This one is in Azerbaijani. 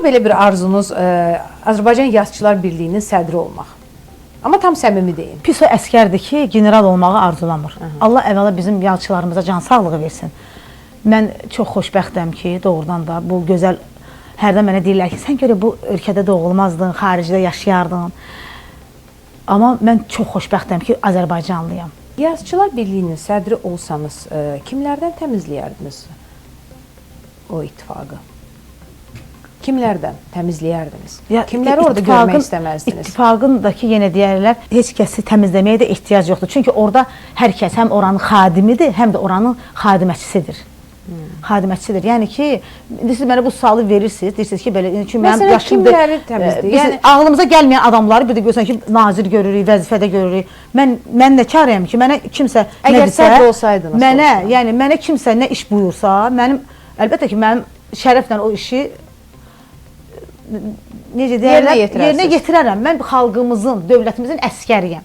belə bir arzunuz Azərbaycan Yazıçılar Birliyinin sədri olmaq? Amma tam səmimi deyin. Pis o əskərdir ki, general olmağı arzulamır. Allah əvvəla bizim yazıçılarımıza can sağlığı versin. Mən çox xoşbəxtəm ki, doğrudan da bu gözəl, hərdən mənə deyirlər ki, sən görə bu ölkədə doğulmazdın, xaricdə yaşayardın. Amma mən çox xoşbəxtəm ki, Azərbaycanlıyam. Yazıçılar Birliyinin sədri olsanız, kimlərdən təmizləyərdiniz o ittifaqı? Kimlərdən təmizləyərdiniz? Kimləri orada görmək istəməzdiniz? İttifaqındakı yenə deyərlər, heç kəsi təmizləməyə də ehtiyac yoxdur. Çünki orada hər kəs həm oranın xadimidir, həm də oranın xadiməçisidir. Xadiməçisidir. Yəni ki, siz mənə bu sualı verirsiniz, deyirsiniz ki, belə, çünki mənim yaşımdır. Məsələn, kimləri təmizləyir? Yəni, ağlımıza gəlməyən adamları bir də görsən ki, nazir görürük, vəzifədə görürük. Mən nə karıyam ki, mənə kimsə nə desə, mənə kimsə nə iş buyursa, əlbəttə ki, mənim şərəflə o işi necə deyərlər, yerinə yetirərəm. Mən xalqımızın, dövlətimizin əskəriyəm.